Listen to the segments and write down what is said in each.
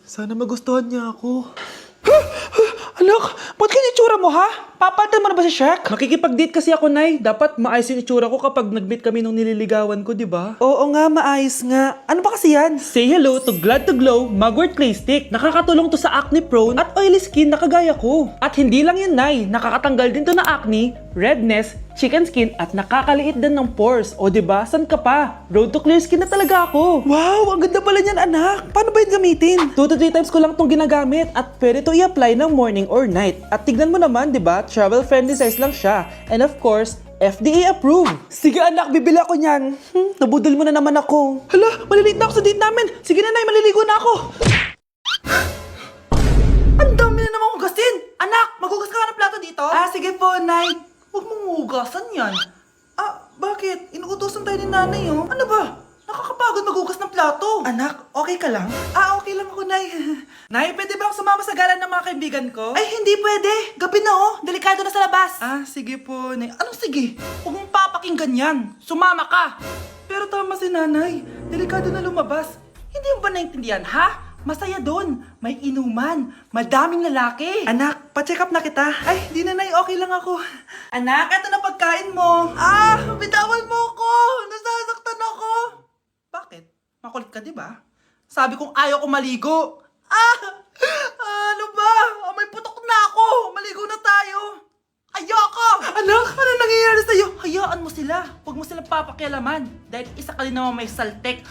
Sana magustuhan niya ako. Anak, ba't kaya itsura mo ha? Papalitan mo na ba si Shrek? Makikipag-date kasi ako, Nay. Dapat maayos yung itsura ko kapag nag-meet kami nung nililigawan ko, di ba? Oo nga, maayos nga. Ano ba kasi yan? Say hello to Glad to Glow Mugwort Clay Stick. Nakakatulong to sa acne prone at oily skin na kagaya ko. At hindi lang yun, Nay. Nakakatanggal din to na acne, redness, chicken skin at nakakaliit din ng pores. O diba, san ka pa? Road to clear skin na talaga ako. Wow, ang ganda pala niyan anak. Paano ba yun gamitin? 2 to 3 times ko lang tong ginagamit at pwede to i-apply ng morning or night. At tignan mo naman, diba, travel-friendly size lang siya. And of course, FDA approved. Sige anak, bibili ako niyan. Nabudol mo na naman ako. Hala, malilate na ako sa date namin. Sige na, Nay, maliligo na ako. Ang dami na namang hugasin. Anak, maghugas ka nga ng plato dito? Ah, sige po, Nay. Huwag mong hugasan yan. Ah, bakit? Inuutosan tayo ni nanay, oh. Ano ba? Nakakapagod maghugas ng plato. Anak, okay ka lang? Ah, okay lang ako, Nay. Nay, pwede ba akong sumama sa gala ng mga kaibigan ko? Ay, hindi pwede. Gabi na, oh. Delikado na sa labas. Ah, sige po, Nay. Anong sige? Huwag mong papakinggan yan. Sumama ka. Pero tama si nanay. Delikado na lumabas. Hindi mo ba naintindihan, ha? Masaya doon. May inuman. Madaming lalaki. Anak, pa-check up na kita. Ay, di na, Nay. Okay lang ako. Anak, ito na pagkain mo. Ah, bitawan mo ako. Nasasaktan ako. Bakit? Makulit ka, di ba? Sabi kong ayaw ko maligo. Ah! Ano ba? May putok na ako. Maligo na tayo. Ayoko! Anak, ano nangyayari sa'yo? Hayaan mo sila. Huwag mo silang papakialaman. Dahil isa ka din naman may saltek.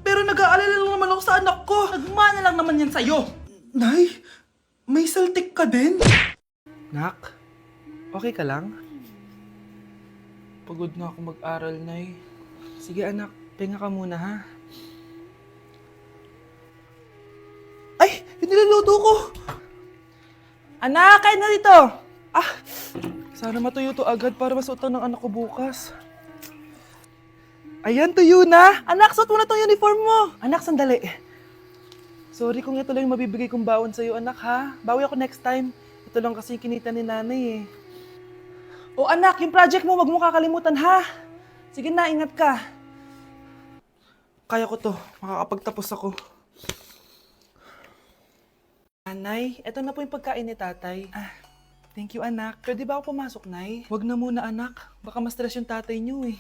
Pero nag-aalala lang naman ako sa anak ko. Nagmana lang naman yan sa'yo. Nay, may saltik ka din? Nak, okay ka lang? Pagod na ako mag-aral, Nay. Sige anak, pahinga ka muna ha. Ay, yung niluluto ko. Anak, kain na dito. Ah, sana matuyo to agad para masuotan ng anak ko bukas. Ayan, tuyo na. Anak, suot mo na tong uniform mo. Anak, sandali. Sorry kung ito lang yung mabibigay kong bawon sa'yo, anak ha. Bawi ako next time. Ito lang kasi yung kinita ni nanay eh. O anak, yung project mo, wag mo kakalimutan ha. Sige na, ingat ka. Kaya ko to, makakapagtapos ako. Nanay, ito na po yung pagkain ni tatay. Thank you, anak. Pwede ba ako pumasok, Nay? Wag na muna, anak. Baka ma-stress yung tatay niyo eh.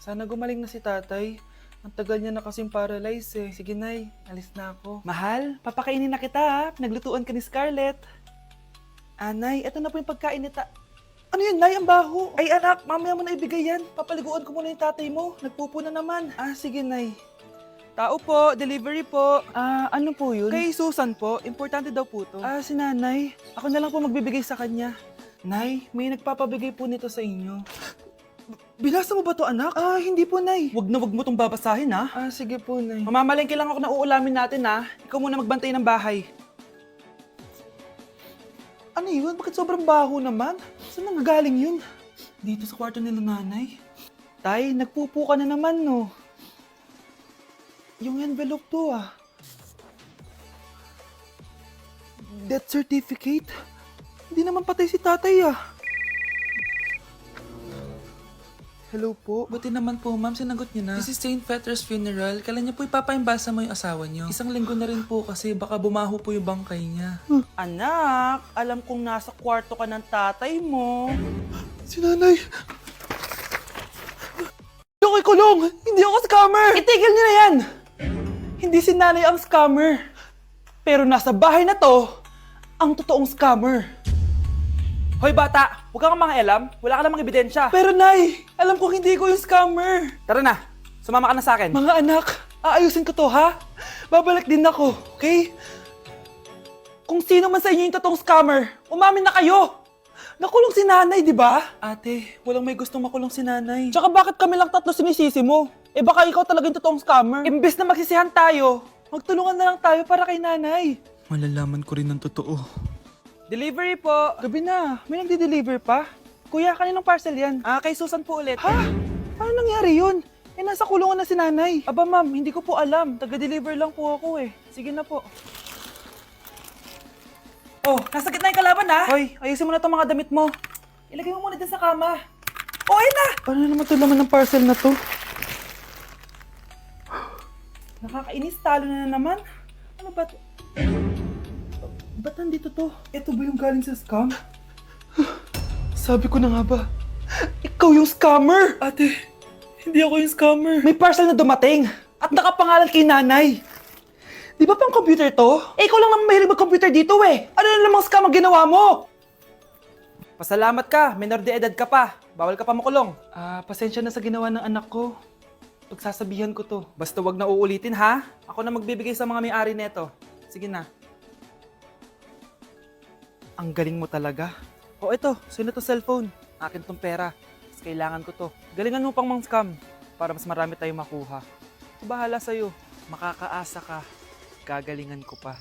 Sana gumaling na si tatay. Ang tagal niya na kasing paralyzed eh. Sige, Nay. Alis na ako. Mahal, papakainin na kita ha. Naglutuan ka ni Scarlett. Nay, ito na po yung pagkain ni Ano yun, Nay? Ang baho. Ay, anak, mamaya mo na ibigay yan. Papaliguan ko muna yung tatay mo. Nagpupo na naman. Sige, Nay. Tao po, delivery po. Ano po yun? Kay Susan po, importante daw po to. Si nanay. Ako na lang po magbibigay sa kanya. Nay, may nagpapabigay po nito sa inyo. Binasa mo ba to, anak? Hindi po, Nay. Wag mo tong babasahin, ha? Sige po, Nay. Mamamalengke lang ako na uulamin natin, ha? Ikaw muna magbantay ng bahay. Ano yun? Bakit sobrang baho naman? Saan nanggagaling yun? Dito sa kwarto nila nanay. Tay, nagpupo ka na naman, no? Yung envelope to, Death certificate? Hindi naman patay si tatay, Hello po. Buti naman po, ma'am, sinagot niyo na. This is St. Peter's Funeral. Kailan niya po ipapaimbasa mo yung asawa niyo? Isang linggo na rin po kasi baka bumaho po yung bangkay niya. Anak, alam kong nasa kwarto ka ng tatay mo. Si nanay! Hindi ako ikulong! Hindi ako scammer! Itigil niyo na yan! Hindi si nanay ang scammer. Pero nasa bahay na to, ang totoong scammer. Hoy bata, huwag kang mangialam. Wala ka namang ebidensya. Pero Nay, alam kong hindi ko yung scammer. Tara na, sumama ka na sa akin. Mga anak, aayusin ko to ha? Babalik din ako, okay? Kung sino man sa inyo yung totoong scammer, umamin na kayo! Nakulong si nanay, di ba? Ate, walang may gustong makulong si nanay. Tsaka bakit kami lang tatlo sinisisi mo? Baka ikaw talaga yung totoong scammer. Imbes na magsisihan tayo, magtulungan na lang tayo para kay nanay. Malalaman ko rin ng totoo. Delivery po! Gabi na, may nagde-deliver pa? Kuya, kaninong parcel yan? Kay Susan po ulit. Ha? Paano nangyari yun? Nasa kulungan na si nanay. Aba ma'am, hindi ko po alam. Taga-deliver lang po ako eh. Sige na po. Oh, nasa gitna yung kalaban ha? Hoy, ayusin mo na itong mga damit mo. Ilagay mo muna dyan sa kama. Oh, ayun na! Paano naman ito laman ng parcel na to? Nakakainis, talo na naman. Ano ba? Ba't nandito to? Ito ba yung galing sa scam? Sabi ko na nga ba, ikaw yung scammer! Ate, hindi ako yung scammer. May parcel na dumating at nakapangalan kay nanay. Di ba pang computer to? Eh, ikaw lang naman mahilig mag-computer dito eh. Ano na namang scam ang ginawa mo? Pasalamat ka, minor de edad ka pa. Bawal ka pa makulong. Pasensya na sa ginawa ng anak ko. Pagsasabihan ko to. Basta wag na uulitin ha. Ako na magbibigay sa mga may-ari neto. Sige na. Ang galing mo talaga. O ito, sino to cellphone? Akin tong pera. Mas kailangan ko to. Galingan mo pang mang scam para mas marami tayong makuha. Ako bahala sa'yo. Makakaasa ka. Gagalingan ko pa.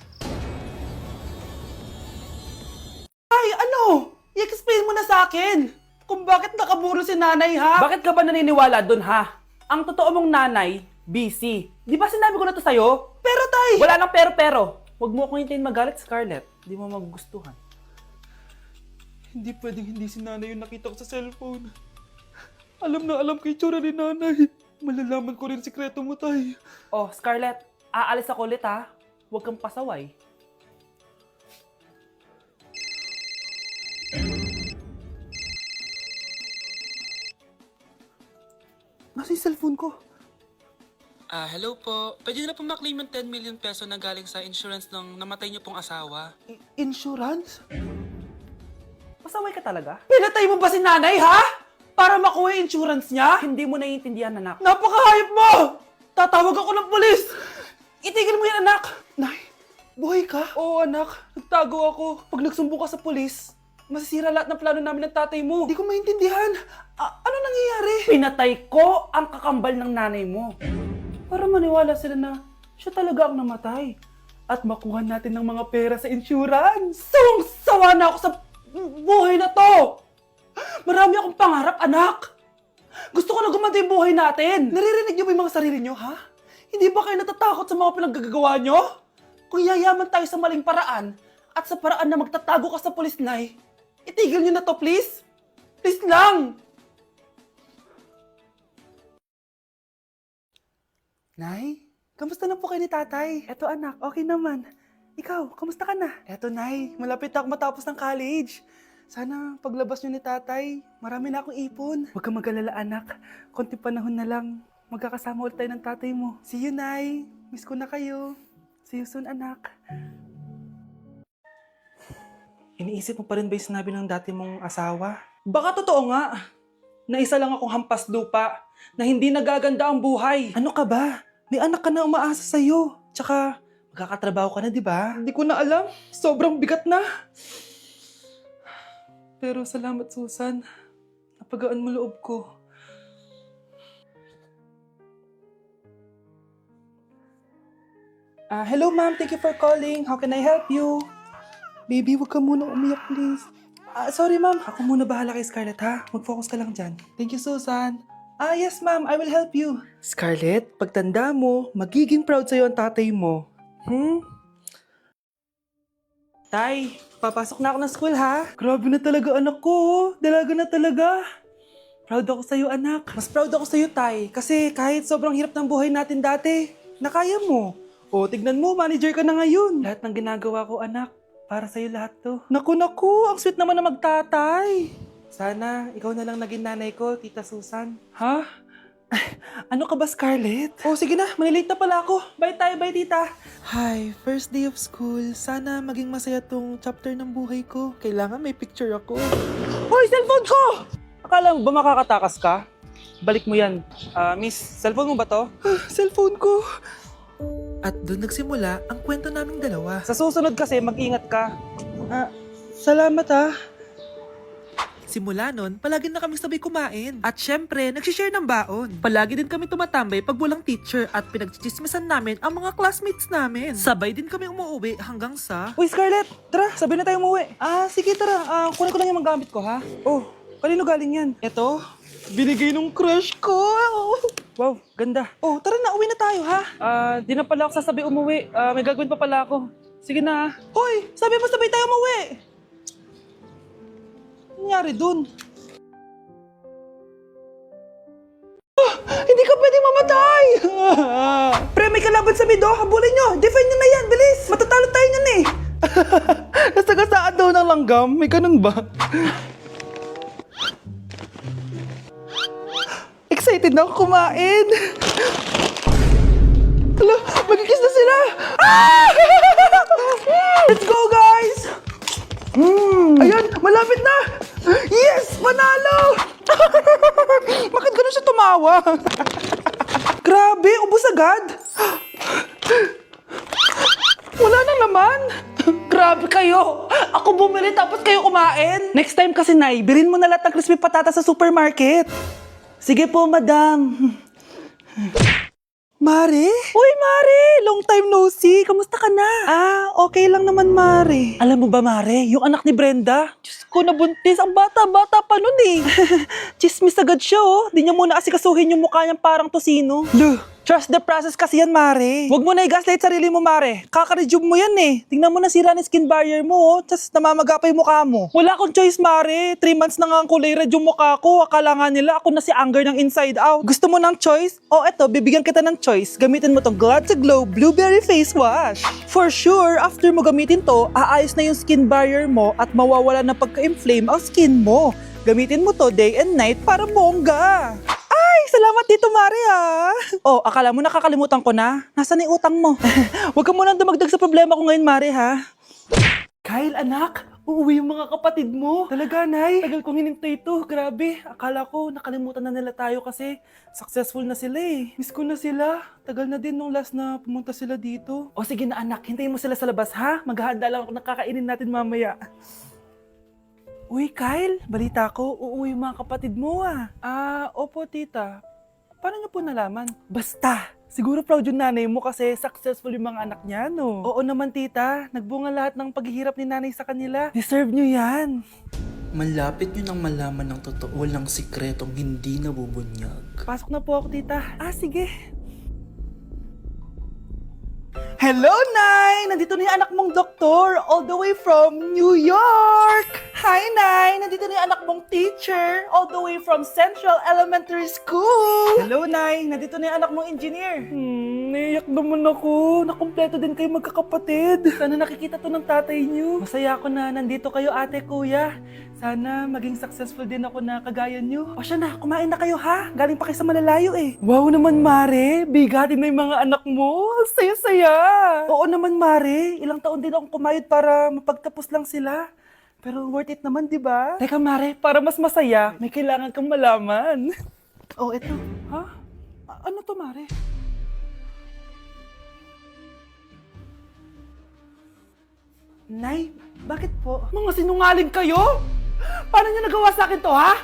Ay, ano? I-explain mo na sa akin kung bakit nakaburo si nanay, ha? Bakit ka ba naniniwala dun, ha? Ang totoo mong nanay, busy. Di ba sinabi ko na to sa'yo? Pero tay! Wala nang pero. Huwag mo akong hintayin magalit, Scarlett. Di mo magugustuhan. Hindi pwedeng hindi si nanay yung nakita ko sa cellphone. Alam na alam kay tsura ni nanay. Malalaman ko rin sikreto mo, tay. Oh, Scarlett, aalis ako ulit, ha? Huwag kang pasaway. Nasa yung cellphone ko? Hello po. Pwede na po maklaim yung 10 million peso na galing sa insurance ng namatay niyo pong asawa. Insurance? Pasaway ka talaga? Pinatay mo ba si nanay, ha? Para makuha yung insurance niya? Hindi mo naiintindihan, anak. Napakahayop mo! Tatawag ako ng pulis! Itigil mo yan, anak! Nay, buhay ka? Oo, anak. Nagtago ako. Pag nagsumbo ka sa pulis, masisira lahat ng plano namin ng tatay mo. Hindi ko maintindihan. Ano nangyayari? Pinatay ko ang kakambal ng nanay mo. Para maniwala sila na siya talaga ang namatay. At makuha natin ng mga pera sa insurance. Sawang-sawa na ako sa buhay na to! Marami akong pangarap, anak! Gusto ko na gumanda yung buhay natin! Naririnig niyo ba yung mga sarili niyo, ha? Hindi ba kayo natatakot sa mga pinaggagawa niyo? Kung yayaman tayo sa maling paraan at sa paraan na magtatago ka sa pulis, Nay, itigil niyo na to, please! Please lang! Nay, kamusta na po kayo ni tatay? Eto anak, okay naman. Ikaw, kamusta ka na? Eto Nay, malapit na ako matapos ng college. Sana paglabas niyo ni tatay, marami na akong ipon. Huwag kang mag-alala anak, konti panahon na lang. Magkakasama ulit tayo ng tatay mo. See you, Nay. Miss ko na kayo. See you soon, anak. Iniisip mo pa rin ba yung sinabi ng dati mong asawa? Baka totoo nga. Na isa lang akong hampas lupa. Na hindi nagaganda ang buhay. Ano ka ba? May anak ka na umaasa sa'yo. Tsaka, magkakatrabaho ka na, di ba? Hindi ko na alam. Sobrang bigat na. Pero salamat, Susan. Napagaan mo loob ko. Hello, ma'am. Thank you for calling. How can I help you? Baby, wag ka muna umiyak, please. Sorry, ma'am. Ako muna bahala kay Scarlett, ha? Mag-focus ka lang dyan. Thank you, Susan. Yes, ma'am. I will help you. Scarlett, pagtanda mo, magiging proud sa'yo ang tatay mo. Tay, papasok na ako ng school, ha? Grabe na talaga, anak ko. Dalaga na talaga. Proud ako sa'yo, anak. Mas proud ako sa'yo, Tay. Kasi kahit sobrang hirap ng buhay natin dati, nakaya mo. O, tignan mo, manager ka na ngayon. Lahat ng ginagawa ko, anak, para sa'yo lahat to. Naku, ang sweet naman na magtatay. Sana, ikaw na lang naging nanay ko, Tita Susan. Ha? Ano ka ba, Scarlett? Oh, sige na, malilate na pala ako. Bye tayo, bye, Tita. Hi, first day of school. Sana maging masaya tong chapter ng buhay ko. Kailangan may picture ako. Hoy, cellphone ko! Akala mo ba makakatakas ka? Balik mo yan. Miss, cellphone mo ba to? Cellphone ko. At doon nagsimula ang kwento naming dalawa. Sa susunod kasi, mag-ingat ka. Salamat ha. Simula nun, palagi na kami sabay kumain. At syempre, nagsishare ng baon. Palagi din kami tumatambay pag walang teacher at pinagchichismisan namin ang mga classmates namin. Sabay din kami umuwi hanggang sa... Uy, Scarlett! Tara, sabay na tayo umuwi. Sige, tara. Kunin ko lang yung mga gamit ko, ha? Oh, kanino galing yan? Eto, binigay nung crush ko. Wow, ganda. Oh, tara na, uwi na tayo ha. Di na pala ako sasabay umuwi. May gagawin pa pala ako. Sige na, ha? Hoy, sabi mo sabay tayo umuwi. Ano nangyari dun? Hindi ka pwedeng mamatay! Pre, may kalaban sa mid, oh. Habulin nyo. Defend nyo na yan. Bilis. Matatalo tayo Bubblegum? May ganun ba? Excited na ako kumain. Hala, magkikiss na sila. Ah! Let's go, guys! Ayan, malapit na! Yes! Manalo! Bakit ganun siya tumawa? Grabe, ubos agad! Wala nang laman! Grabe kayo! Ako bumili tapos kayo kumain! Next time kasi, Nay, bilhin mo na lahat ng crispy patata sa supermarket. Sige po, madam. Mare? Uy, Mare! Long time no see. Kamusta ka na? Okay lang naman, Mare. Alam mo ba, Mare? Yung anak ni Brenda? Diyos ko, nabuntis. Ang bata-bata pa nun eh. Chismis agad siya oh. Di niya muna asikasuhin yung mukha niyang parang tosino. Luh! Trust the process kasi yan, Mare. Huwag mo na i-gaslight sarili mo, Mare. Kaka-rejuve mo yan eh. Tingnan mo na sira ng skin barrier mo, oh. Tapos namamaga pa yung mukha mo. Wala akong choice, Mare. 3 months na nga ang kulay red yung mukha ko. Akala nga nila ako na si Anger ng inside out. Gusto mo ng choice? Oh, eto, bibigyan kita ng choice. Gamitin mo tong Glad to Glow Blueberry Face Wash. For sure, after mo gamitin to, aayos na yung skin barrier mo at mawawala na pagka-inflame ang skin mo. Gamitin mo to day and night para bongga. Ay, salamat dito, Mare, ah. Oh, akala mo nakakalimutan ko na? Nasaan yung utang mo? Huwag ka munang dumagdag sa problema ko ngayon, Mare, ha? Kyle, anak, uuwi yung mga kapatid mo. Talaga, Nay? Tagal kong hinintay ito. Grabe, akala ko nakalimutan na nila tayo kasi successful na sila eh. Miss ko na sila. Tagal na din nung last na pumunta sila dito. O sige na, anak, hintayin mo sila sa labas, ha? Maghahanda lang ako ng kakainin natin mamaya. Uy, Kyle, balita ko, uuwi yung mga kapatid mo ah. Opo, tita. Paano niyo po nalaman? Basta, siguro proud yung nanay mo kasi successful yung mga anak niya, no? Oo naman, tita. Nagbunga lahat ng paghihirap ni nanay sa kanila. Deserve niyo yan. Malapit nyo nang malaman ng totoo lang sikretong hindi nabubunyag. Pasok na po ako, tita. Sige. Hello, Nay! Nandito na yung anak mong doktor, all the way from New York! Hi, Nay! Nandito na yung anak mong teacher, all the way from Central Elementary School! Hello, Nay! Nandito na yung anak mong engineer. Naiyak naman ako. Nakumpleto din kayo magkakapatid. Sana nakikita to ng tatay niyo. Masaya ako na nandito kayo, ate, kuya. Sana maging successful din ako na kagaya niyo. O siya na, kumain na kayo ha. Galing pa kayo sa malalayo eh. Wow naman, Mare. Bigatin na yung mga anak mo. Saya-saya. Oo naman, Mare. Ilang taon din akong kumayod para mapagtapos lang sila. Pero worth it naman, di ba? Teka, Mare, para mas masaya, may kailangan kang malaman. Oh, eto. Ha? Ano to, Mare? Nay, bakit po? Mga sinungaling kayo? Paano niyo nagawa sa akin to, ha?